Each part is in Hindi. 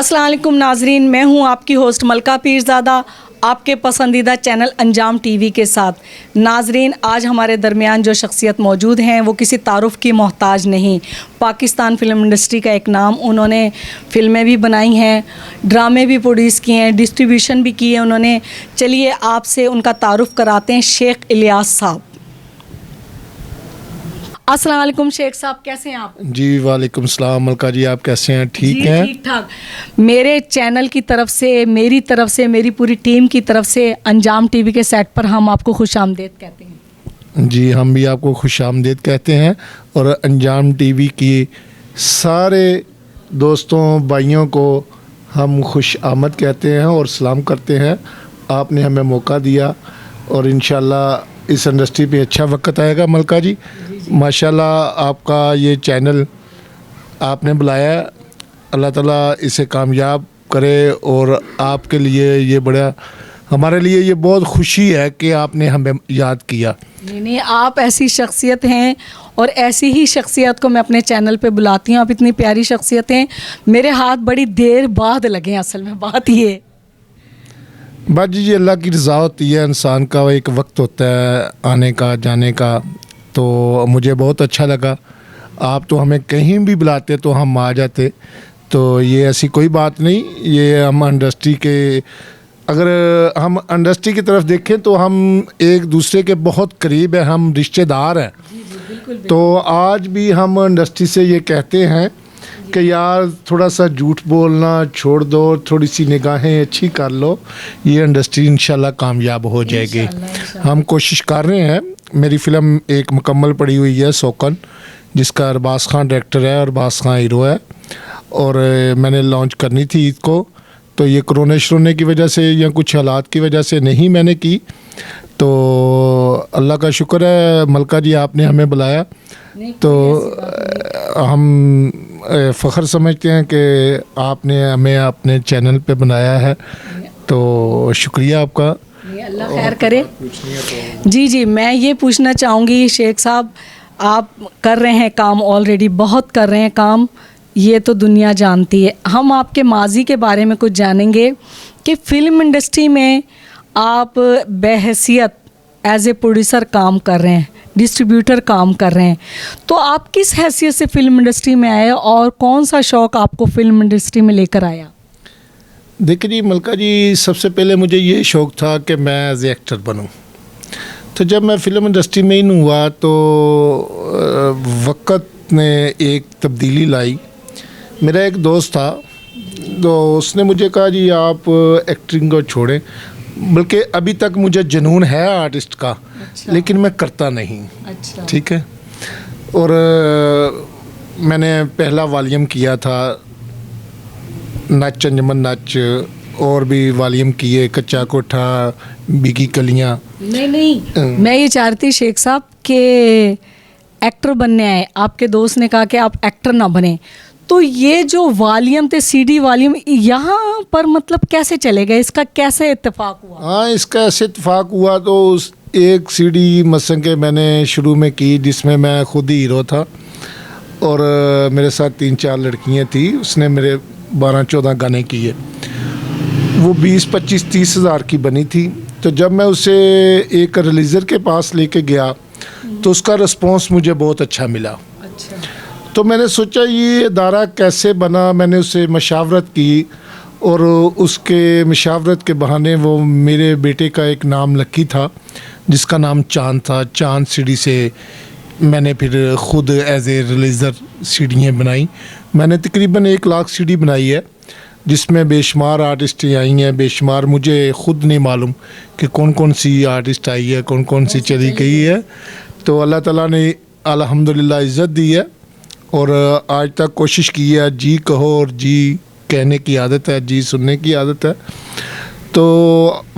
अस्सलाम वालेकुम नाजरीन, मैं हूं आपकी होस्ट मलका पीरज़ादा आपके पसंदीदा चैनल अंजाम टीवी के साथ। नाजरीन, आज हमारे दरमियान जो शख्सियत मौजूद हैं वो किसी तारुफ़ की मोहताज नहीं। पाकिस्तान फ़िल्म इंडस्ट्री का एक नाम, उन्होंने फ़िल्में भी बनाई हैं, ड्रामे भी प्रोड्यूस किए हैं, डिस्ट्रीब्यूशन भी की है उन्होंने। चलिए आपसे उनका तारुफ़ कराते हैं। शेख इलियास साहब। अस्सलाम वालेकुम शेख साहब, कैसे हैं आप? जी वालेकुम सलाम मलका जी, आप कैसे हैं? ठीक हैं? ठीक ठाक। मेरे चैनल की तरफ से, मेरी तरफ से, मेरी पूरी टीम की तरफ से अंजाम टीवी के सेट पर हम आपको खुशामदीद कहते हैं। जी, हम भी आपको खुशामदीद कहते हैं और अंजाम टीवी की सारे दोस्तों भाइयों को हम खुश आमद कहते हैं और सलाम करते हैं। आपने हमें मौका दिया और इंशाल्लाह इस इंडस्ट्री पे अच्छा वक्त आएगा। मलका जी माशाल्लाह आपका ये चैनल आपने बुलाया, अल्लाह ताला इसे कामयाब करे और आपके लिए ये बड़ा, हमारे लिए ये बहुत खुशी है कि आपने हमें याद किया। नहीं, आप ऐसी शख्सियत हैं और ऐसी ही शख्सियत को मैं अपने चैनल पे बुलाती हूँ। आप इतनी प्यारी शख्सियत हैं, मेरे हाथ बड़ी देर बाद लगे। असल में बात ये बात जी अल्लाह की रज़ा होती है, इंसान का एक वक्त होता है आने का जाने का। तो मुझे बहुत अच्छा लगा, आप तो हमें कहीं भी बुलाते तो हम आ जाते। तो ये ऐसी कोई बात नहीं, ये हम इंडस्ट्री के, अगर हम इंडस्ट्री की तरफ देखें तो हम एक दूसरे के बहुत करीब हैं, हम रिश्तेदार हैं। बिल्कुल। तो आज भी हम इंडस्ट्री से ये कहते हैं कि यार थोड़ा सा झूठ बोलना छोड़ दो, थोड़ी सी निगाहें अच्छी कर लो, ये इंडस्ट्री इंशाल्लाह कामयाब हो जाएगी। हम कोशिश कर रहे हैं। मेरी फ़िल्म एक मुकम्मल पड़ी हुई है, सोकन, जिसका अरबाज खान डायरेक्टर है और अरबाज खान हीरो है, और मैंने लॉन्च करनी थी ईद को। तो ये कोरोना शरोने की वजह से या कुछ हालात की वजह से नहीं मैंने की। तो अल्लाह का शुक्र है मलका जी, आपने हमें बुलाया तो हम फ़ख्र समझते हैं कि आपने हमें अपने चैनल पे बनाया है। तो शुक्रिया आपका, अल्लाह खैर करे। जी, मैं ये पूछना चाहूँगी शेख साहब, आप कर रहे हैं काम, ऑलरेडी बहुत कर रहे हैं काम, ये तो दुनिया जानती है। हम आपके माजी के बारे में कुछ जानेंगे कि फ़िल्म इंडस्ट्री में आप बहैसियत एज ए प्रोड्यूसर काम कर रहे हैं, डिस्ट्रीब्यूटर काम कर रहे हैं। तो आप किस हैसियत से फ़िल्म इंडस्ट्री में आए और कौन सा शौक़ आपको फ़िल्म इंडस्ट्री में लेकर आया? देखिए जी मलका जी, सबसे पहले मुझे ये शौक़ था कि मैं एज ए एक्टर बनूं। तो जब मैं फ़िल्म इंडस्ट्री में इन हुआ तो वक़्त ने एक तब्दीली लाई। मेरा एक दोस्त था, तो उसने मुझे कहा जी आप एक्टिंग को छोड़ें, बल्कि अभी तक मुझे जुनून है आर्टिस्ट का। अच्छा। लेकिन मैं करता नहीं। अच्छा। ठीक है। और मैंने पहला वॉल्यूम किया था नच अंजमन नच, और भी वॉल्यूम किए, कच्चा कोठा, बिगी कलियाँ। नहीं, मैं ये चाहती शेख साहब कि एक्टर बनने आए, आपके दोस्त ने कहा कि आप एक्टर ना बने, तो ये जो वॉल्यूम थे, सीडी वॉल्यूम, यहाँ पर मतलब कैसे चले गए? इसका कैसे इत्तेफाक हुआ? हाँ, इसका ऐसे इत्तेफाक हुआ तो उस एक सीडी मसलन के मैंने शुरू में की, जिसमें मैं खुद ही हीरो था और मेरे साथ 3-4 लड़कियाँ थी। उसने मेरे 12-14 गाने किए, वो 20-25-30 हज़ार की बनी थी। तो जब मैं उसे एक रिलीज़र के पास लेके गया तो उसका रिस्पॉन्स मुझे बहुत अच्छा मिला। अच्छा। तो मैंने सोचा ये अदारा कैसे बना। मैंने उससे मशावरत की और उसके मशावरत के बहाने वो मेरे बेटे का एक नाम लकी था, जिसका नाम चांद था। चांद सीडी से मैंने फिर ख़ुद एज ए रिलीज़र सीढ़ियाँ बनाई। मैंने तकरीबन 1 लाख सीडी बनाई है, जिसमें बेशुमार आर्टिस्ट आई हैं, बेशुमार, मुझे ख़ुद नहीं मालूम कि कौन कौन सी आर्टिस्ट आई है, कौन कौन सी चली गई है। तो अल्लाह ताला ने अल्हम्दुलिल्लाह इज़्ज़त दी है और आज तक कोशिश की है। जी कहो और जी कहने की आदत है, जी सुनने की आदत है। तो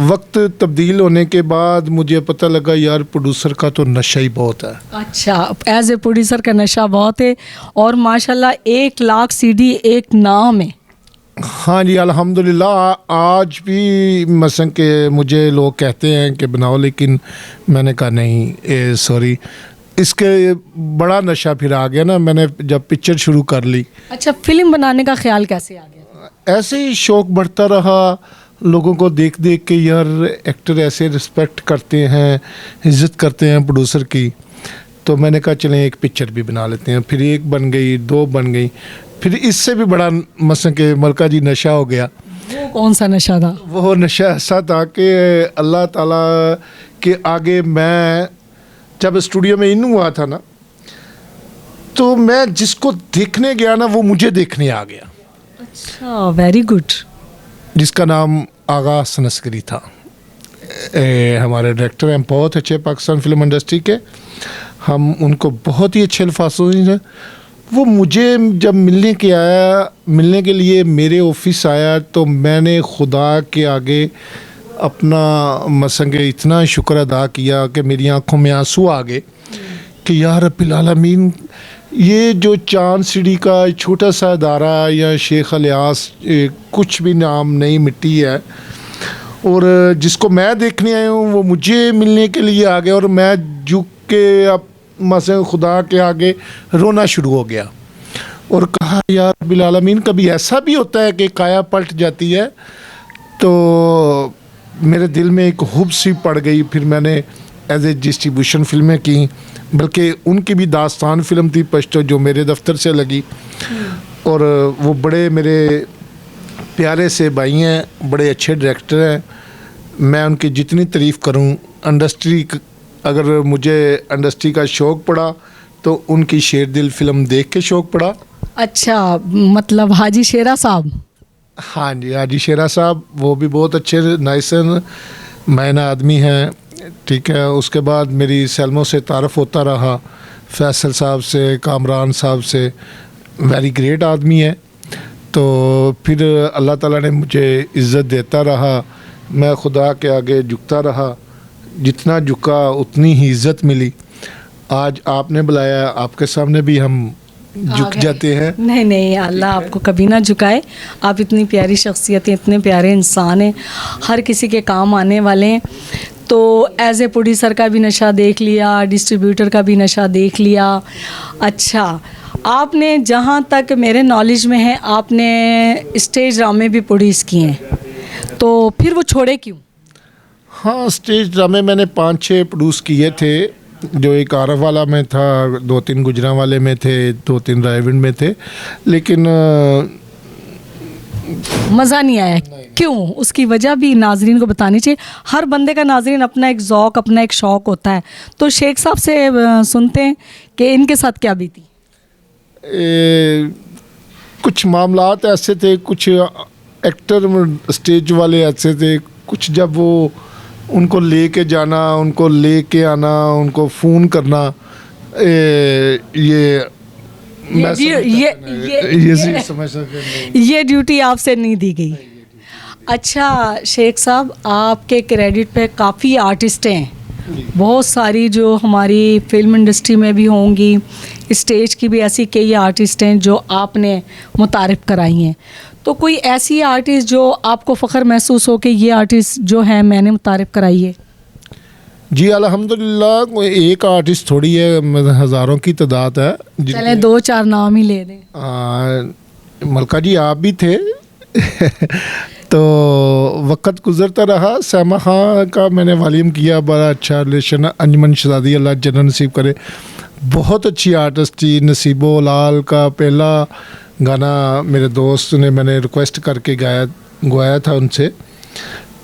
वक्त तब्दील होने के बाद मुझे पता लगा यार प्रोड्यूसर का तो नशा ही बहुत है। अच्छा, एज ए प्रोड्यूसर का नशा बहुत है और माशाल्लाह 1 लाख सीडी एक नाम है। हाँ जी अल्हम्दुलिल्लाह। आज भी मसलन के मुझे लोग कहते हैं कि बनाओ, लेकिन मैंने कहा नहीं, सॉरी, इसके बड़ा नशा फिर आ गया ना, मैंने जब पिक्चर शुरू कर ली। अच्छा, फिल्म बनाने का ख्याल कैसे आ गया? ऐसे ही शौक़ बढ़ता रहा, लोगों को देख देख के यार एक्टर ऐसे रिस्पेक्ट करते हैं, इज़्ज़त करते हैं प्रोड्यूसर की। तो मैंने कहा चलें एक पिक्चर भी बना लेते हैं। फिर एक बन गई, दो बन गई, फिर इससे भी बड़ा मसलन के मलका जी नशा हो गया। वो कौन सा नशा था? वो नशा ऐसा था कि अल्लाह ताला के आगे मैं जब स्टूडियो में इन हुआ था ना, तो मैं जिसको देखने गया ना वो मुझे देखने आ गया। अच्छा, वेरी गुड। जिसका नाम आगा हसन अस्करी था। हमारे डायरेक्टर हैं, बहुत अच्छे पाकिस्तान फिल्म इंडस्ट्री के। हम उनको बहुत ही अच्छे अल्फाजों में, वो मुझे जब मिलने के लिए मेरे ऑफिस आया, तो मैंने खुदा के आगे अपना मसंग इतना शुक्र अदा किया कि मेरी आंखों में आंसू आ गए कि यार रब्बिल आलमीन, ये जो चांद सीढ़ी का छोटा सा अदारा या शेख अलियास कुछ भी नाम नहीं मिट्टी है, और जिसको मैं देखने आया हूँ वो मुझे मिलने के लिए आ गया, और मैं झुक के अब मसलन खुदा के आगे रोना शुरू हो गया और कहा यार रब्बिल आलमीन, कभी ऐसा भी होता है कि काया पलट जाती है। तो मेरे दिल में एक हुब सी पड़ गई। फिर मैंने एज ए डिस्ट्रीब्यूशन फिल्में की, बल्कि उनकी भी दास्तान फिल्म थी पश्तो जो मेरे दफ्तर से लगी, और वो बड़े मेरे प्यारे से भाई हैं, बड़े अच्छे डायरेक्टर हैं। मैं उनकी जितनी तारीफ़ करूं, इंडस्ट्री अगर मुझे इंडस्ट्री का शौक़ पड़ा तो उनकी शेर दिल फिल्म देख के शौक़ पड़ा। अच्छा, मतलब हाजी शेरा साहब? हाँ जी, हाजी शेरा साहब वो भी बहुत अच्छे नाइस मायना आदमी हैं, ठीक है। उसके बाद मेरी सैलमों से तारफ़ होता रहा, फैसल साहब से, कामरान साहब से, वेरी ग्रेट आदमी है। तो फिर अल्लाह ताला ने मुझे इज़्ज़त देता रहा, मैं खुदा के आगे झुकता रहा, जितना झुका उतनी ही इज़्ज़त मिली। आज आपने बुलाया, आपके सामने भी हम झुक जाते हैं। नहीं नहीं, अल्लाह आपको कभी ना झुकाए। आप इतनी प्यारी शख्सियत हैं, इतने प्यारे इंसान हैं, हर किसी के काम आने वाले हैं। तो एज ए प्रोड्यूसर का भी नशा देख लिया, डिस्ट्रीब्यूटर का भी नशा देख लिया। अच्छा, आपने जहाँ तक मेरे नॉलेज में है, आपने स्टेज ड्रामे भी प्रोड्यूस किए हैं, तो फिर वो छोड़े क्यों? हाँ, स्टेज ड्रामे मैंने 5-6 प्रोड्यूस किए थे, जो एक आरफ वाला में था, 2-3 गुजरांवाले में थे, 2-3 रायविंड में थे, लेकिन मज़ा नहीं आया। क्यों? उसकी वजह भी नाजरीन को बतानी चाहिए। हर बंदे का नाजरीन अपना एक ज़ौक़, अपना एक शौक़ होता है। तो शेख साहब से सुनते हैं कि इनके साथ क्या बीती। कुछ मामलात ऐसे थे, कुछ एक्टर स्टेज वाले ऐसे थे, कुछ जब वो उनको लेके जाना, उनको लेके आना, उनको फ़ोन करना, ये ड्यूटी आपसे नहीं दी गई। अच्छा शेख साहब, आपके क्रेडिट पे काफ़ी आर्टिस्ट हैं, बहुत सारी जो हमारी फिल्म इंडस्ट्री में भी होंगी, स्टेज की भी ऐसी कई आर्टिस्ट हैं जो आपने मुतारिफ़ कराई हैं। तो कोई ऐसी आर्टिस्ट जो आपको फ़ख्र महसूस हो कि ये आर्टिस्ट जो है मैंने मुतारिफ़ कराई है? जी अल्हम्दुलिल्लाह, कोई एक आर्टिस्ट थोड़ी है, हज़ारों की तादाद है। चलें 2-4 नाम ही ले दें। मलका जी आप भी थे तो वक्त गुज़रता रहा। सैमा खां का मैंने वालीम किया, बड़ा अच्छा रिलेशन। अंजमन शहज़ादी अल्लाह जन्नत नसीब करे, बहुत अच्छी आर्टिस्ट थी। नसीबो लाल का पहला गाना मेरे दोस्त ने, मैंने रिक्वेस्ट करके गवाया था उनसे,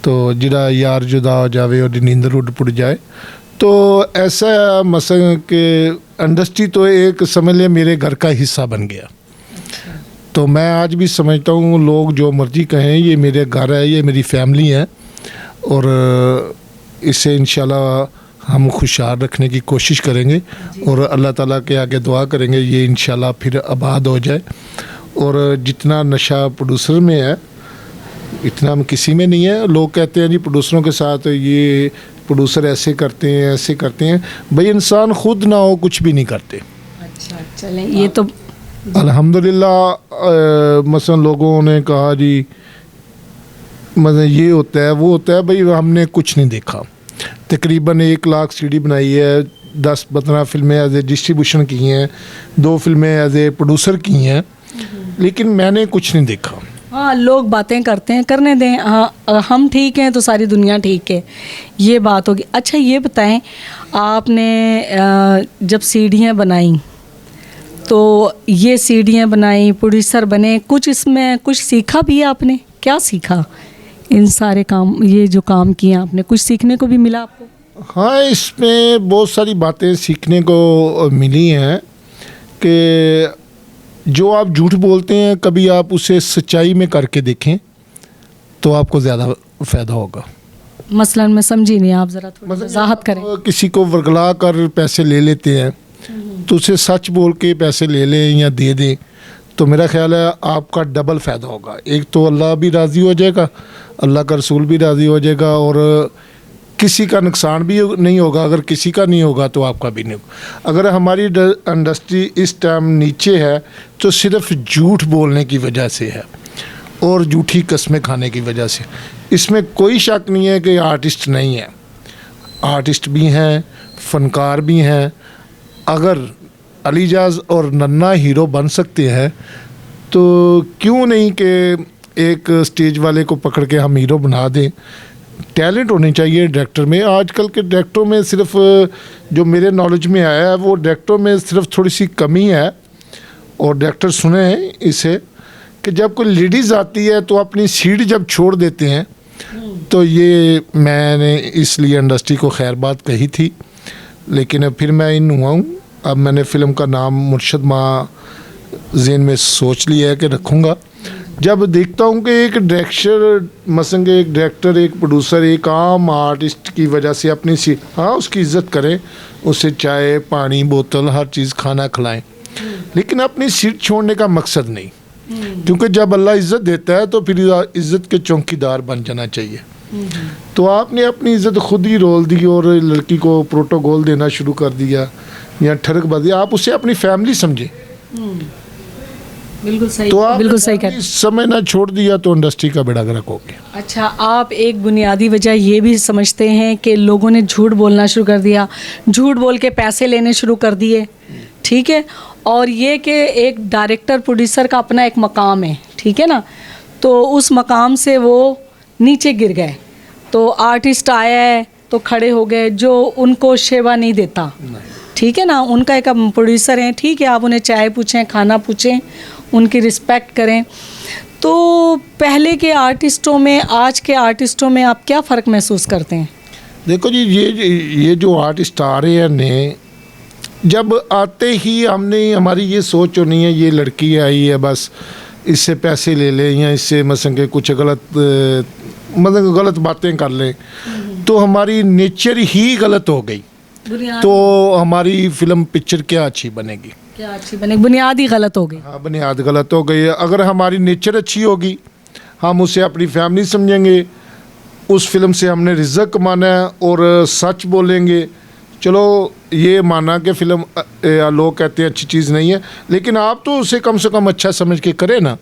तो जिड़ा यार जुदा हो जावे और नींदर उड़ पुड़ जाए। तो ऐसा मसला कि इंडस्ट्री तो एक समझ लिया मेरे घर का हिस्सा बन गया। तो मैं आज भी समझता हूँ, लोग जो मर्ज़ी कहें, ये मेरे घर है, ये मेरी फैमिली है, और इसे इंशाल्लाह हम खुशहाल रखने की कोशिश करेंगे और अल्लाह ताला के आगे दुआ करेंगे ये इंशाल्लाह फिर आबाद हो जाए। और जितना नशा प्रोड्यूसर में है इतना हम किसी में नहीं है। लोग कहते हैं जी प्रोड्यूसरों के साथ ये प्रोड्यूसर ऐसे करते हैं, ऐसे करते हैं। भाई इंसान खुद ना हो कुछ भी नहीं करते। अच्छा चलें, ये तो अल्हम्दुलिल्लाह मसलन लोगों ने कहा जी मतलब ये होता है वो होता है, भाई हमने कुछ नहीं देखा। तकरीबन 1 लाख सीडी बनाई है, 10-15 फिल्में एज ए डिस्ट्रीब्यूशन की हैं, 2 फिल्में एज ए प्रोड्यूसर की हैं, लेकिन मैंने कुछ नहीं देखा। हाँ, लोग बातें करते हैं, करने दें। हाँ, हम ठीक हैं तो सारी दुनिया ठीक है, ये बात होगी। अच्छा ये बताएं, आपने जब सीढ़ियाँ बनाई तो ये सीढ़ियाँ बनाई, प्रोड्यूसर बने, कुछ इसमें कुछ सीखा भी है आपने? क्या सीखा इन सारे काम, ये जो काम किए आपने, कुछ सीखने को भी मिला आपको? हाँ, इसमें बहुत सारी बातें सीखने को मिली हैं कि जो आप झूठ बोलते हैं कभी आप उसे सच्चाई में करके देखें तो आपको ज़्यादा फ़ायदा होगा। मसलन मैं समझी नहीं, आप ज़रा थोड़ी वजाहत करें। किसी को वर्गला कर पैसे ले लेते हैं तो उसे सच बोल के पैसे ले लें या दे दें तो मेरा ख्याल है आपका डबल फ़ायदा होगा। एक तो अल्लाह भी राज़ी हो जाएगा, अल्लाह का रसूल भी राज़ी हो जाएगा और किसी का नुकसान भी नहीं होगा। अगर किसी का नहीं होगा तो आपका भी नहीं होगा। अगर हमारी इंडस्ट्री इस टाइम नीचे है तो सिर्फ झूठ बोलने की वजह से है और झूठी कस्में खाने की वजह से। इसमें कोई शक नहीं है कि आर्टिस्ट नहीं है, आर्टिस्ट भी हैं, फ़नकार भी हैं। अगर अलीजाज और नन्ना हीरो बन सकते हैं तो क्यों नहीं कि एक स्टेज वाले को पकड़ के हम हीरो बना दें। टैलेंट होनी चाहिए डायरेक्टर में। आजकल के डायरेक्टरों में सिर्फ जो मेरे नॉलेज में आया है वो डायरेक्टरों में सिर्फ थोड़ी सी कमी है और डायरेक्टर सुने हैं इसे कि जब कोई लेडीज़ आती है तो अपनी सीट जब छोड़ देते हैं तो ये मैंने इसलिए इंडस्ट्री को खैर बात कही थी, लेकिन अब फिर मैं इन हुआ हूँ। अब मैंने फ़िल्म का नाम मुर्शद माँ ज़हन में सोच लिया है कि रखूँगा। जब देखता हूँ कि एक डायरेक्टर मसलन के एक डायरेक्टर, एक प्रोड्यूसर एक आम आर्टिस्ट की वजह से अपनी सीट, हाँ उसकी इज़्ज़त करें, उसे चाय पानी बोतल हर चीज़ खाना खिलाएं, लेकिन अपनी सीट छोड़ने का मकसद नहीं। क्योंकि जब अल्लाह इज़्ज़त देता है तो फिर इज़्ज़त के चौकीदार बन जाना चाहिए। तो आपने अपनी इज़्ज़त खुद ही रोल दी और लड़की को प्रोटोकॉल देना शुरू कर दिया या ठरक बा दिया। आप उसे अपनी फैमिली समझें। बिल्कुल सही, तो आप बिल्कुल सही कह। समय ना छोड़ दिया तो इंडस्ट्री का बेड़ा गर्क हो गया। अच्छा, आप एक बुनियादी वजह ये भी समझते हैं कि लोगों ने झूठ बोलना शुरू कर दिया, झूठ बोल के पैसे लेने शुरू कर दिए, ठीक है, और ये कि एक डायरेक्टर प्रोड्यूसर का अपना एक मकाम है, ठीक है ना, तो उस मकाम से वो नीचे गिर गए। तो आर्टिस्ट आया है तो खड़े हो गए, जो उनको सेवा नहीं देता, ठीक है ना, उनका एक प्रोड्यूसर है, ठीक है, आप उन्हें चाय पूछें, खाना पूछें, उनकी रिस्पेक्ट करें। तो पहले के आर्टिस्टों में आज के आर्टिस्टों में आप क्या फ़र्क महसूस करते हैं? देखो जी, ये जो आर्टिस्ट आ रहे हैं ने, जब आते ही हमने हमारी ये सोच नहीं है ये लड़की आई है बस इससे पैसे ले लें या इससे मसलन के कुछ गलत बातें कर लें, तो हमारी नेचर ही गलत हो गई तो हमारी फिल्म पिक्चर क्या अच्छी बनेगी, क्या अच्छी बनेगी, बुनियाद ही गलत हो गई। हाँ, बुनियाद गलत हो गई। अगर हमारी नेचर अच्छी होगी, हम उसे अपनी फैमिली समझेंगे, उस फिल्म से हमने रिज़्क़ कमाना है और सच बोलेंगे। चलो ये माना कि फ़िल्म लोग कहते हैं अच्छी चीज़ नहीं है, लेकिन आप तो उसे कम से कम अच्छा समझ के करें ना।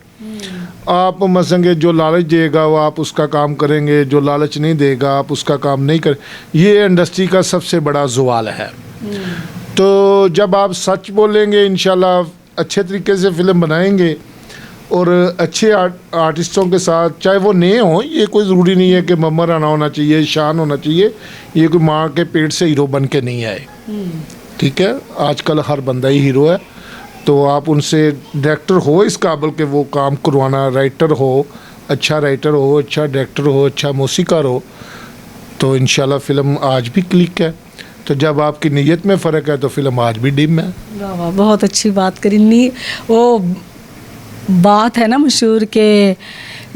आप मसंगे जो लालच देगा वो आप उसका काम करेंगे, जो लालच नहीं देगा आप उसका काम नहीं करें। ये इंडस्ट्री का सबसे बड़ा ज़वाल है। तो जब आप सच बोलेंगे इंशाल्लाह अच्छे तरीके से फ़िल्म बनाएंगे और अच्छे आर्टिस्टों के साथ, चाहे वो नए हों, ये कोई ज़रूरी नहीं है कि मम्मा राना होना चाहिए, शान होना चाहिए, ये कोई माँ के पेट से हीरो बन के नहीं आए, ठीक है। आजकल हर बंदा ही हीरो है, तो आप उनसे डायरेक्टर हो इस काबिल के वो काम करवाना, राइटर हो, अच्छा राइटर हो, अच्छा डायरेक्टर हो, अच्छा मौसीकार हो, तो इंशाल्लाह फ़िल्म आज भी क्लिक है। तो जब आपकी नीयत में फ़र्क है तो फिल्म आज भी डिम है। वाह वाह, बहुत अच्छी बात करी। वो बात है ना मशहूर के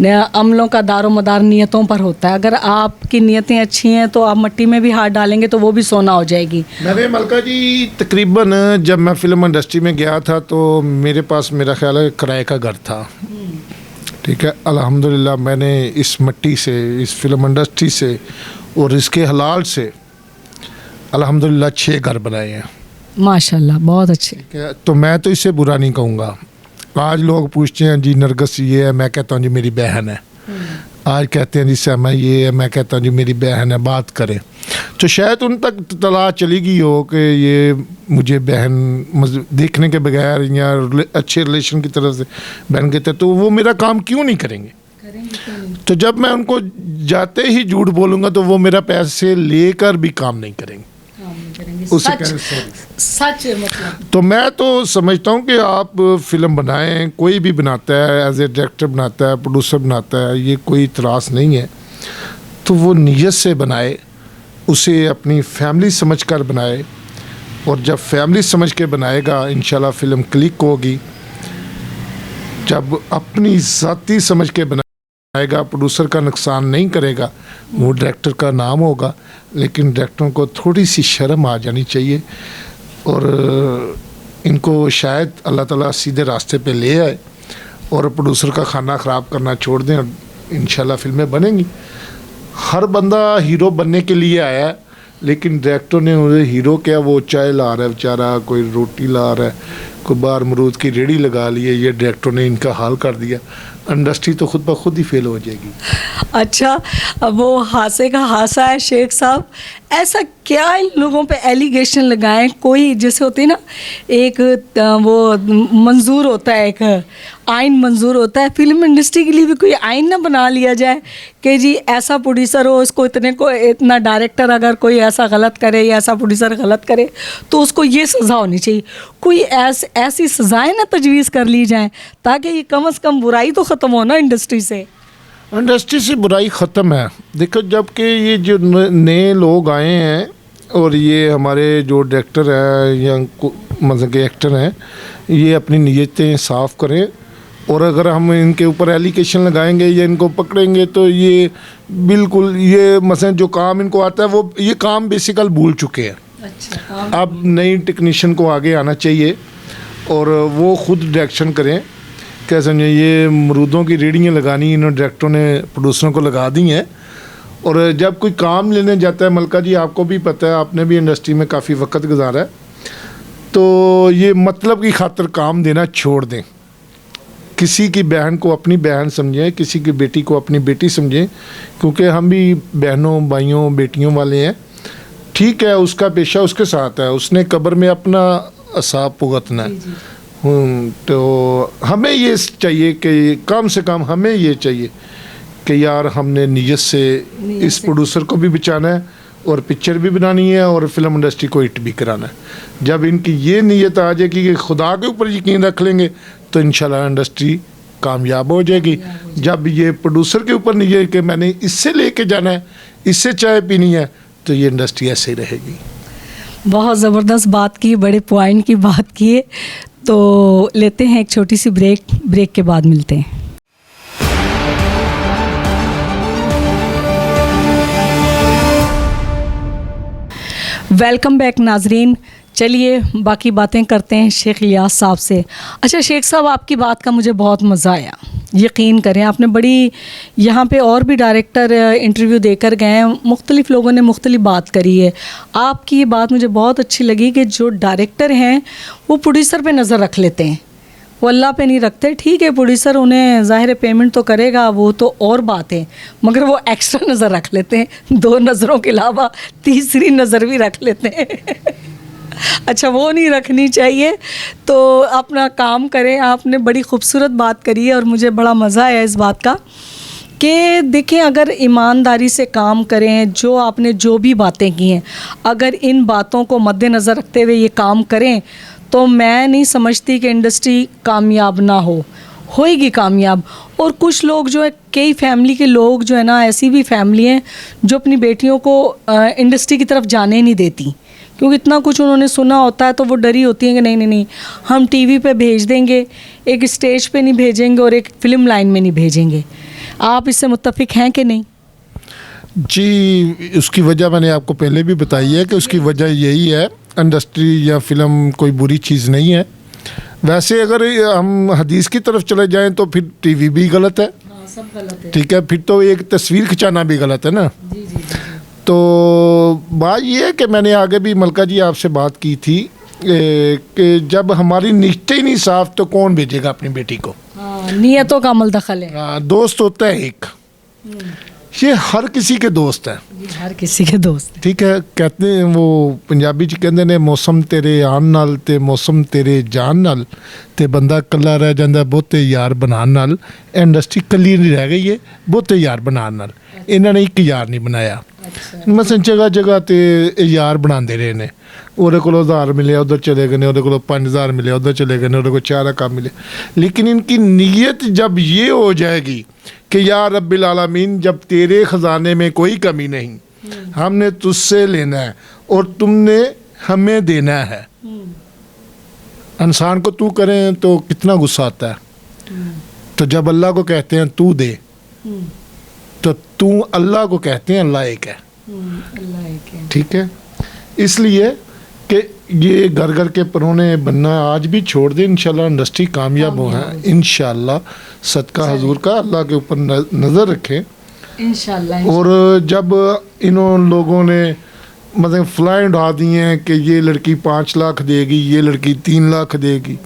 अमलों का दारोमदार नियतों पर होता है। अगर आपकी नियतें अच्छी हैं तो आप मिट्टी में भी हाथ डालेंगे तो वो भी सोना हो जाएगी। मैंने मलका जी तकरीबन जब मैं फिल्म इंडस्ट्री में गया था तो मेरे पास मेरा ख्याल है किराए का घर था, ठीक है। अल्हम्दुलिल्लाह मैंने इस मिट्टी से, इस फिल्म इंडस्ट्री से और इसके हलाल से अल्हम्दुलिल्लाह 6 घर बनाए हैं माशाल्लाह, बहुत अच्छे। ठीक है, तो मैं तो इससे बुरा नहीं कहूँगा। आज लोग पूछते हैं जी नरगस ये है, मैं कहता हूँ जी मेरी बहन है। आज कहते हैं जी सैमा ये है, मैं कहता हूँ जी मेरी बहन है, बात करें। तो शायद उन तक तला चली गई हो कि ये मुझे बहन देखने के बगैर या अच्छे रिलेशन की तरफ से बहन कहते हैं, तो वो मेरा काम क्यों नहीं करेंगे? तो जब मैं उनको जाते ही झूठ बोलूँगा तो वो मेरा पैसे लेकर भी काम नहीं करेंगे। उसे सच मतलब। तो मैं तो समझता हूँ कि आप फिल्म बनाएं, कोई भी बनाता है, एज ए डायरेक्टर बनाता है, प्रोड्यूसर बनाता है, ये कोई त्रास नहीं है। तो वो नीयत से बनाए, उसे अपनी फैमिली समझकर बनाए, और जब फैमिली समझ के बनाएगा इंशाल्लाह फिल्म क्लिक होगी। जब अपनी ज़ाती समझ के बनाएगा, प्रोड्यूसर का नुकसान नहीं करेगा, वो डायरेक्टर का नाम होगा। लेकिन डायरेक्टरों को थोड़ी सी शर्म आ जानी चाहिए, और इनको शायद अल्लाह ताला सीधे रास्ते पे ले आए और प्रोड्यूसर का खाना ख़राब करना छोड़ दें, और इंशाल्लाह फिल्में बनेंगी। हर बंदा हीरो बनने के लिए आया है, लेकिन डायरेक्टर ने उन्हें हीरो क्या, वो चाय ला रहा है बेचारा, कोई रोटी ला रहा है, कोई बाहर अमरूद की रेड़ी लगा ली है, ये डायरेक्टर ने इनका हाल कर दिया। इंडस्ट्री तो खुद ब खुद ही फेल हो जाएगी। अच्छा, अब वो हासे का हासा है शेख साहब, ऐसा क्या इन लोगों पे एलिगेशन लगाएं? कोई जैसे होती है ना, एक वो मंजूर होता है, एक आइन मंजूर होता है, फिल्म इंडस्ट्री के लिए भी कोई आइन ना बना लिया जाए कि जी ऐसा प्रोड्यूसर हो, इसको इतना डायरेक्टर अगर कोई ऐसा गलत करे या ऐसा प्रोड्यूसर गलत करे तो उसको ये सज़ा होनी चाहिए। कोई ऐसी सज़ाएं ना तजवीज़ कर ली जाएं ताकि ये कम से कम बुराई तो ख़त्म हो ना इंडस्ट्री से। इंडस्ट्री से बुराई ख़त्म है। देखो, जबकि ये जो नए लोग आए हैं और ये हमारे जो डायरेक्टर हैं या मतलब के एक्टर हैं, ये अपनी नीयतें साफ़ करें, और अगर हम इनके ऊपर एलिगेशन लगाएंगे या इनको पकड़ेंगे तो ये बिल्कुल, ये मसलन जो काम इनको आता है वो ये काम बेसिकल भूल चुके हैं। अच्छा, अब नई टेक्नीशियन को आगे आना चाहिए और वो खुद डायरेक्शन करें। क्या समझे, ये अमरूदों की रेड़ियाँ लगानी इन डायरेक्टरों ने प्रोड्यूसरों को लगा दी हैं, और जब कोई काम लेने जाता है, मलका जी आपको भी पता है, आपने भी इंडस्ट्री में काफ़ी वक्त गुजारा है, तो ये मतलब की खातिर काम देना छोड़ दें। किसी की बहन को अपनी बहन समझें, किसी की बेटी को अपनी बेटी समझें, क्योंकि हम भी बहनों भाइयों बेटियों वाले हैं। ठीक है, उसका पेशा उसके साथ है, उसने कब्र में अपना असाब भुगतना है। तो हमें ये चाहिए कि कम से कम हमें ये चाहिए कि यार हमने नीयत से इस प्रोड्यूसर को भी बचाना है और पिक्चर भी बनानी है और फिल्म इंडस्ट्री को हिट भी कराना है। जब इनकी ये नीयत आ जाएगी कि खुदा के ऊपर यकीन रख लेंगे तो इंशाल्लाह इंडस्ट्री कामयाब हो जाएगी। जब ये प्रोड्यूसर के ऊपर नहीं है कि मैंने इससे लेके जाना है, इससे चाय पीनी है, तो ये इंडस्ट्री ऐसे ही रहेगी। बहुत ज़बरदस्त बात की, बड़े पॉइंट की बात की है। तो लेते हैं एक छोटी सी ब्रेक के बाद मिलते हैं। वेलकम बैक नाजरीन। चलिए बाकी बातें करते हैं शेख इलियास साहब से। अच्छा शेख साहब, आपकी बात का मुझे बहुत मज़ा आया, यकीन करें। आपने बड़ी, यहाँ पे और भी डायरेक्टर इंटरव्यू देकर गए हैं, मुख्तलिफ़ लोगों ने मुख्तलिफ बात करी है। आपकी ये बात मुझे बहुत अच्छी लगी कि जो डायरेक्टर हैं वो प्रोड्यूसर पे नज़र रख लेते हैं, वो अल्लाह पे नहीं रखते। ठीक है, प्रोड्यूसर उन्हें ज़ाहिर पेमेंट तो करेगा, वो तो और बात है, मगर वो एक्स्ट्रा नज़र रख लेते हैं, 2 नज़रों के अलावा तीसरी नज़र भी रख लेते हैं। अच्छा, वो नहीं रखनी चाहिए। तो अपना काम करें। आपने बड़ी खूबसूरत बात करी है और मुझे बड़ा मज़ा आया इस बात का कि देखें, अगर ईमानदारी से काम करें, जो आपने जो भी बातें की हैं, अगर इन बातों को मद्देनज़र रखते हुए ये काम करें तो मैं नहीं समझती कि इंडस्ट्री कामयाब ना होएगी कामयाब। और कुछ लोग जो है, कई फैमिली के लोग जो है ना, ऐसी भी फैमिली हैं जो अपनी बेटियों को इंडस्ट्री की तरफ जाने नहीं देती, क्योंकि इतना कुछ उन्होंने सुना होता है, तो वो डरी होती हैं कि नहीं हम टीवी पे भेज देंगे, एक स्टेज पे नहीं भेजेंगे और एक फ़िल्म लाइन में नहीं भेजेंगे। आप इससे मुत्तफिक हैं कि नहीं? जी, उसकी वजह मैंने आपको पहले भी बताई है कि उसकी वजह यही है, इंडस्ट्री या फिल्म कोई बुरी चीज़ नहीं है। वैसे अगर हम हदीस की तरफ चले जाएं तो फिर टीवी भी गलत है, सब गलत है। ठीक है, फिर तो एक तस्वीर खिंचाना भी गलत है ना। जी। तो बात ये है कि मैंने आगे भी मलका जी आपसे बात की थी कि जब हमारी निष्ठा ही नहीं साफ तो कौन भेजेगा अपनी बेटी को? नीयतों का अमल दखल है। दोस्त होता है एक, ये हर किसी के दोस्त हैं। हर किसी के दोस्त हैं। ठीक है, कहते हैं वो पंजाबी च कहते ने मौसम तेरे आन नाल ते मौसम तेरे जान नाल ते बंदा कल्ला रह जांदा बहुते यार बनान नाल। इंडस्ट्री कल्ली नहीं रह गई है बहुते यार बनान नाल। इन्होंने एक यार नहीं बनाया। मसन जगह जगह ते यार बनाते रहे ने। ओहदे कोलों 1000 मिले उधर चले गए, ओहदे कोलों 5000 मिले उधर चले गए, ओहदे को 4 काम मिले। लेकिन इनकी नीयत जब ये हो जाएगी कि या रब्बिल आलमीन, जब तेरे ख़जाने में कोई कमी नहीं, हमने तुझसे लेना है और तुमने हमें देना है। इंसान को तू करें तो कितना गुस्सा आता है। तो जब अल्लाह को कहते हैं तू दे, तो तू अल्लाह को कहते हैं अल्लाह एक है। ठीक है, इसलिए कि ये घर घर के परोने बनना आज भी छोड़ दे। इंशाल्लाह इंडस्ट्री कामयाब हो है इंशाल्लाह। सदका हजूर का अल्लाह के ऊपर नज़र रखें इंशाल्लाह। और जब इन लोगों ने मतलब फ्लाई उड़ा दी हैं कि ये लड़की 5 लाख देगी, ये लड़की 3 लाख देगी,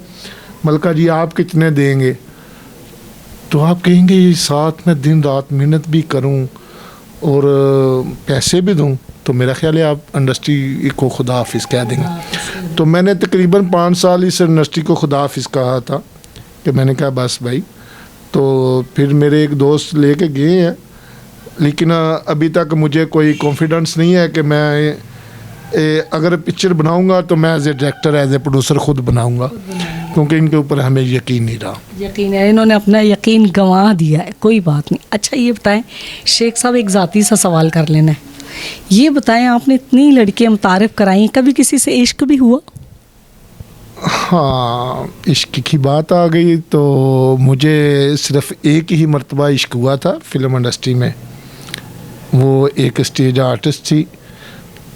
मलका जी आप कितने देंगे? तो आप कहेंगे साथ में दिन रात मेहनत भी करूं और पैसे भी दूं, तो मेरा ख्याल है आप इंडस्ट्री को खुदा हाफिज़ कह देंगे। तो मैंने तकरीबन 5 साल इस इंडस्ट्री को खुदा हाफिज़ कहा था कि मैंने कहा बस भाई। तो फिर मेरे एक दोस्त लेके गए हैं, लेकिन अभी तक मुझे कोई कॉन्फिडेंस नहीं है कि मैं अगर पिक्चर बनाऊंगा तो मैं as a director as a producer खुद बनाऊंगा, क्योंकि इनके ऊपर हमें यकीन नहीं रहा। यकीन है, इन्होंने अपना यकीन गंवा दिया है। कोई बात नहीं। अच्छा ये बताएं शेख साहब, एक ज़ाती सा सवाल कर लेना है। ये बताएं आपने इतनी लड़कियां मुतारिफ कराई, कभी किसी से इश्क भी हुआ? हाँ, इश्क की बात आ गई तो मुझे सिर्फ एक ही मर्तबा इश्क हुआ था फिल्म इंडस्ट्री में। वो एक स्टेज आर्टिस्ट थी,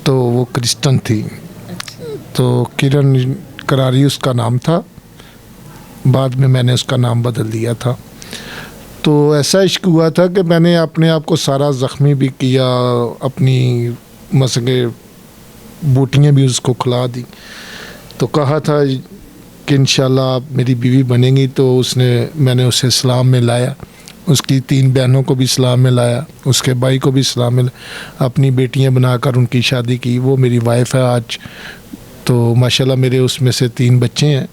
तो वो क्रिस्टन थी। तो किरण करारी उसका नाम था, बाद में मैंने उसका नाम बदल दिया था। तो ऐसा इश्क हुआ था कि मैंने अपने आप को सारा ज़ख्मी भी किया, अपनी मसले बूटियाँ भी उसको खिला दी। तो कहा था कि इंशाल्लाह आप मेरी बीवी बनेंगी। तो मैंने उसे इस्लाम में लाया, उसकी 3 बहनों को भी इस्लाम में लाया, उसके भाई को भी इस्लाम में लाया, अपनी बेटियां बनाकर उनकी शादी की। वो मेरी वाइफ है आज। तो माशाल्लाह मेरे उसमें से 3 बच्चे हैं।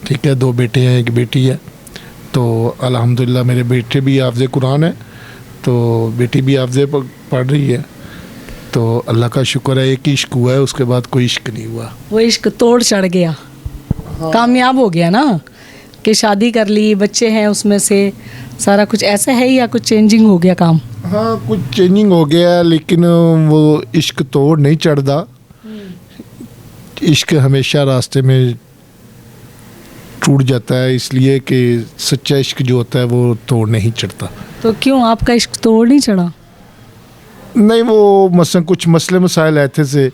ठीक है, 2 बेटे हैं, 1 बेटी है। तो अल्हम्दुलिल्लाह मेरे बेटे भी हाफ़िज़ कुरान है, तो बेटी भी हाफ़िज़ पढ़ रही है। तो अल्लाह का शुक्र है, एक ही इश्क हुआ है, उसके बाद कोई इश्क नहीं हुआ। वो इश्क तोड़ चढ़ गया। हाँ। कामयाब हो गया ना कि शादी कर ली, बच्चे हैं उसमें से, सारा कुछ ऐसा है या कुछ चेंजिंग हो गया काम? हाँ, कुछ चेंजिंग हो गया, लेकिन वो इश्क तोड़ नहीं चढ़ता। इश्क हमेशा रास्ते में टूट जाता है, इसलिए कि सच्चा इश्क जो होता है वो तोड़ नहीं चढ़ता। तो क्यों आपका इश्क तोड़ नहीं चढ़ा? नहीं, वो मसलन कुछ मसले मसाइल ऐसे थे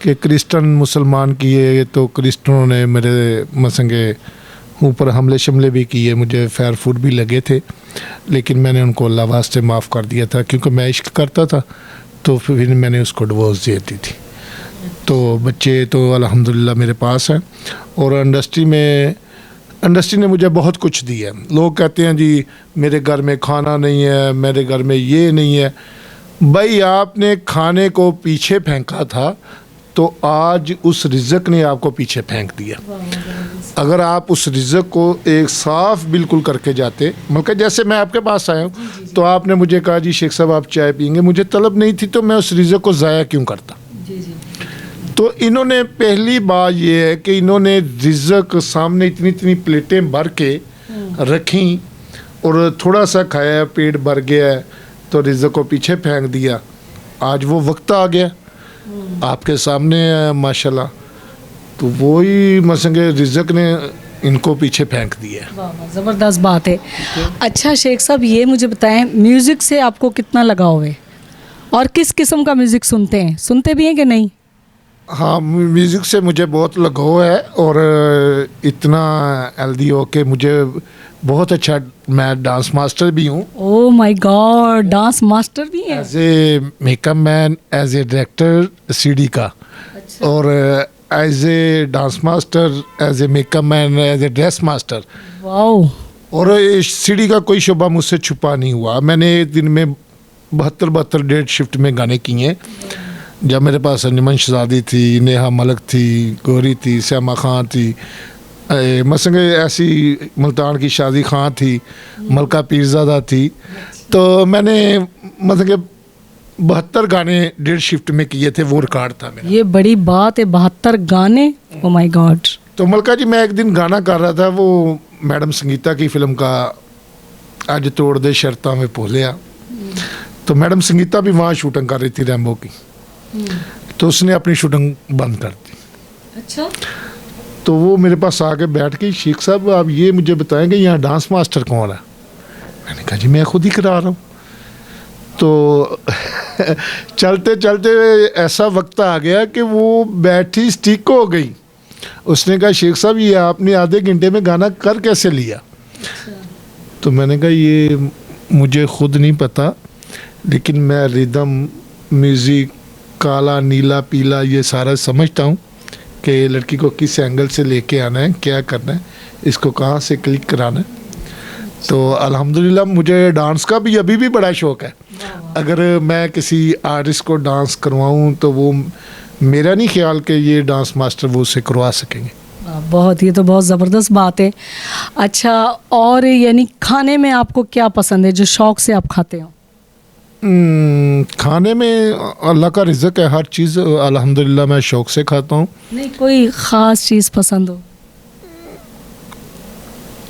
कि क्रिश्चियन मुसलमान किए, तो क्रिश्चियनों ने मेरे मसलन के ऊपर हमले शमले भी किए, मुझे फेयर फूड भी लगे थे। लेकिन मैंने उनको अल्लाह वास्ते माफ़ कर दिया था, क्योंकि मैं इश्क करता था। तो फिर मैंने उसको डिवोर्स दे दी थी। तो बच्चे तो अल्हम्दुलिल्लाह मेरे पास हैं। और इंडस्ट्री ने मुझे बहुत कुछ दिया है। लोग कहते हैं जी मेरे घर में खाना नहीं है, मेरे घर में ये नहीं है। भाई आपने खाने को पीछे फेंका था, तो आज उस रिज़्क ने आपको पीछे फेंक दिया। अगर आप उस रिज़्क को एक साफ़ बिल्कुल करके जाते, मतलब जैसे मैं आपके पास आया हूँ, तो आपने मुझे कहा जी शेख साहब आप चाय पियेंगे, मुझे तलब नहीं थी, तो मैं उस रिज़्क को ज़ाया क्यों करता। तो इन्होंने पहली बात ये है कि इन्होंने रिज़्क सामने इतनी इतनी प्लेटें भर के रखी और थोड़ा सा खाया, पेट भर गया, तो रिज़्क को पीछे फेंक दिया। आज वो वक्त आ गया आपके सामने माशाल्लाह, तो वही मसंगे रिज़्क ने इनको पीछे फेंक दिया। ज़बरदस्त बात है। अच्छा शेख साहब, ये मुझे बताएं म्यूज़िक से आपको कितना लगाव है और किस किस्म का म्यूज़िक सुनते भी हैं कि नहीं? हाँ, म्यूज़िक से मुझे बहुत लगाव है और इतना हेल्दी हो के मुझे बहुत अच्छा, मैं डांस मास्टर भी हूँ। Oh my god, dance master भी हैं? As a makeup man, as a director CD का। अच्छा। और as a dance master, as a makeup man, as a dress master. Wow. और सीडी का कोई शोबा मुझसे छुपा नहीं हुआ। मैंने एक दिन में 72 डेढ़ शिफ्ट में गाने किए हैं। जब मेरे पास अंजुमन शहजादी थी, नेहा मलिक थी, गौरी थी, सैमा खान थी, मसंग ऐसी मुल्तान की शादी खां थी, मलका पीरजादा थी। तो मैंने मतलब 72 गाने डेढ़ शिफ्ट में किए थे, वो रिकॉर्ड था मेरा। ये बड़ी बात है, 72 गाने, ओ माय गॉड। तो मलका जी, मैं एक दिन गाना कर रहा था, वो मैडम संगीता की फिल्म का अज तोड़ दे शर्तां में भोलिया। तो मैडम संगीता भी वहाँ शूटिंग कर रही थी रैम्बो की, तो उसने अपनी शूटिंग बंद कर दी। अच्छा। तो वो मेरे पास आके बैठ के, शेख साहब आप ये मुझे बताएंगे यहाँ डांस मास्टर कौन है? मैंने कहा जी मैं खुद ही करा रहा हूँ। तो चलते चलते ऐसा वक्त आ गया कि वो बैठी स्टिक हो गई। उसने कहा शेख साहब ये आपने आधे घंटे में गाना कर कैसे लिया? तो मैंने कहा ये मुझे खुद नहीं पता, लेकिन मैं रिदम, म्यूज़िक, काला नीला पीला ये सारा समझता हूँ कि लड़की को किस एंगल से लेके आना है, क्या करना है, इसको कहाँ से क्लिक कराना है। तो अल्हम्दुलिल्लाह मुझे डांस का भी अभी भी बड़ा शौक़ है। अगर मैं किसी आर्टिस्ट को डांस करवाऊँ तो वो मेरा नहीं ख्याल कि ये डांस मास्टर वो उसे करवा सकेंगे। बहुत, ये तो बहुत ज़बरदस्त बात है। अच्छा, और यानी खाने में आपको क्या पसंद है जो शौक़ से आप खाते हो? खाने में अल्लाह का रिज़्क़ है, हर चीज़ अल्हम्दुलिल्लाह मैं शौक़ से खाता हूँ। नहीं, कोई ख़ास चीज़ पसंद हो?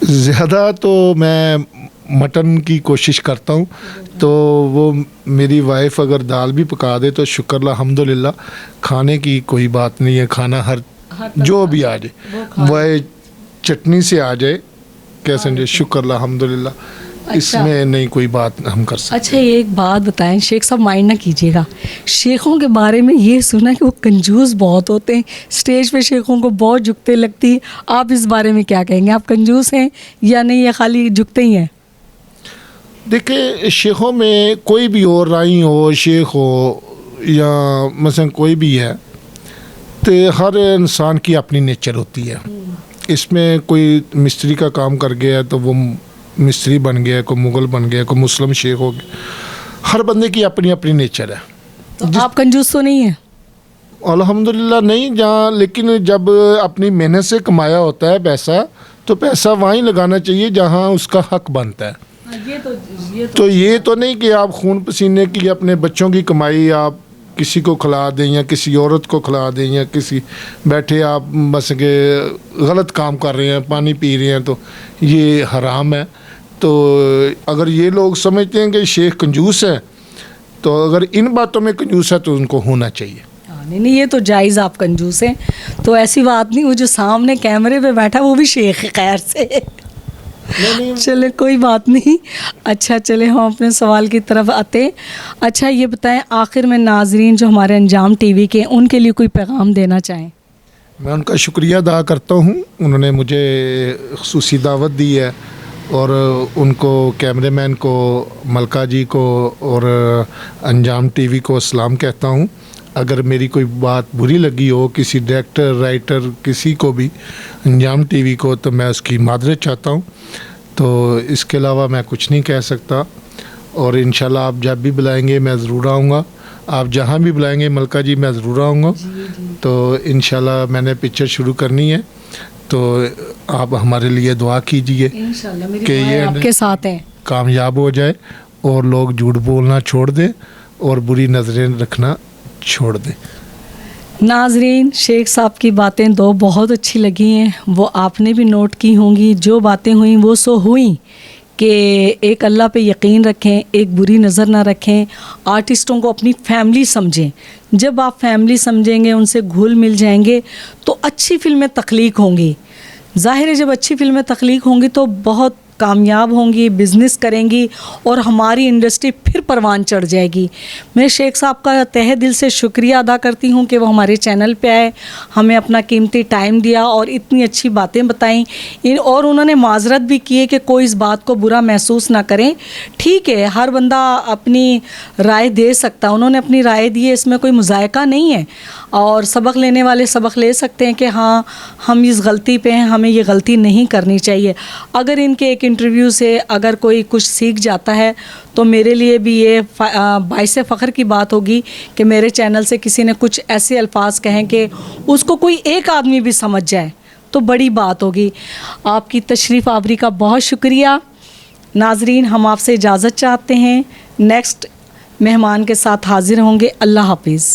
ज़्यादा तो मैं मटन की कोशिश करता हूँ। तो वो मेरी वाइफ अगर दाल भी पका दे तो शुक्र अल्हम्दुलिल्लाह, खाने की कोई बात नहीं है। खाना हर जो भी आ जाए, वह चटनी से आ जाए, कैसे समझे, शुक्र अल्हम्दुलिल्लाह। अच्छा। इसमें नहीं कोई बात हम कर सकते। अच्छा, एक बात बताएं शेख साहब, माइंड ना कीजिएगा, शेखों के बारे में ये सुना है कि वो कंजूस बहुत होते हैं, स्टेज पे शेखों को बहुत झुकते लगती है। आप इस बारे में क्या कहेंगे? आप कंजूस हैं या नहीं, या खाली झुकते ही हैं? देखिए, शेखों में कोई भी हो, राई हो, शेख हो या मसलन कोई भी है, तो हर इंसान की अपनी नेचर होती है। इसमें कोई मिस्त्री का काम कर गया तो वो मिस्त्री बन गया, कोई मुग़ल बन गया, कोई मुस्लिम शेख हो गया। हर बंदे की अपनी अपनी नेचर है। तो आप कंजूस तो नहीं है? अल्हम्दुलिल्लाह नहीं, जहाँ लेकिन जब अपनी मेहनत से कमाया होता है पैसा, तो पैसा वहीं लगाना चाहिए जहाँ उसका हक बनता है। तो ये तो नहीं कि आप खून पसीने की अपने बच्चों की कमाई आप किसी को खिला दें या किसी औरत को खिला दें, या किसी बैठे आप बस के गलत काम कर रहे हैं, पानी पी रहे हैं, तो ये हराम है। तो अगर ये लोग समझते हैं कि शेख कंजूस है, तो अगर इन बातों में कंजूस है तो उनको होना चाहिए। नहीं नहीं, ये तो जायज़, आप कंजूस हैं तो ऐसी बात नहीं। वो जो सामने कैमरे पे बैठा वो भी शेख है, खैर से। चले कोई बात नहीं। अच्छा, चले हम अपने सवाल की तरफ आते। अच्छा, ये बताएं आखिर में नाजरीन जो हमारे अंजाम टीवी के, उनके लिए कोई पैगाम देना चाहें? मैं उनका शुक्रिया अदा करता हूँ, उन्होंने मुझे ख़ुसूसी दावत दी है, और उनको, कैमरेमैन को, मलका जी को और अंजाम टीवी को सलाम कहता हूँ। अगर मेरी कोई बात बुरी लगी हो किसी डायरेक्टर, राइटर, किसी को भी, अंजाम टीवी को, तो मैं उसकी मादरत चाहता हूँ। तो इसके अलावा मैं कुछ नहीं कह सकता, और इंशाल्लाह आप जब भी बुलाएंगे मैं ज़रूर आऊँगा। आप जहाँ भी बुलाएंगे मलका जी, मैं ज़रूर आऊँगा। तो इंशाल्लाह मैंने पिक्चर शुरू करनी है, तो आप हमारे लिए दुआ कीजिए कि ये आपके साथ हैं, कामयाब हो जाए और लोग झूठ बोलना छोड़ दें और बुरी नज़रें रखना छोड़ दें। नाजरीन, शेख साहब की बातें दो बहुत अच्छी लगी हैं, वो आपने भी नोट की होंगी। जो बातें हुई वो सो हुई कि एक अल्लाह पे यकीन रखें, एक बुरी नज़र ना रखें, आर्टिस्टों को अपनी फैमिली समझें। जब आप फैमिली समझेंगे, उनसे घुल मिल जाएंगे, तो अच्छी फिल्में तख्लीक होंगी। ज़ाहिर है जब अच्छी फिल्में तख्लीक होंगी तो बहुत कामयाब होंगी, बिज़नेस करेंगी और हमारी इंडस्ट्री फिर परवान चढ़ जाएगी। मैं शेख साहब का तहे दिल से शुक्रिया अदा करती हूँ कि वो हमारे चैनल पे आए, हमें अपना कीमती टाइम दिया और इतनी अच्छी बातें बताईं। और उन्होंने माजरत भी की है कि कोई इस बात को बुरा महसूस ना करें। ठीक है, हर बंदा अपनी राय दे सकता है, उन्होंने अपनी राय दी है, इसमें कोई मुज़ायका नहीं है। और सबक लेने वाले सबक ले सकते हैं कि हाँ, हम इस गलती पे हैं, हमें ये गलती नहीं करनी चाहिए। अगर इनके एक इंटरव्यू से अगर कोई कुछ सीख जाता है तो मेरे लिए भी भी ये बाइस फ़ख्र की बात होगी कि मेरे चैनल से किसी ने कुछ ऐसे अल्फाज कहें कि उसको कोई एक आदमी भी समझ जाए तो बड़ी बात होगी। आपकी तशरीफ़ आवरी का बहुत शुक्रिया। नाजरीन, हम आपसे इजाज़त चाहते हैं, नेक्स्ट मेहमान के साथ हाज़िर होंगे। अल्लाह हाफिज़।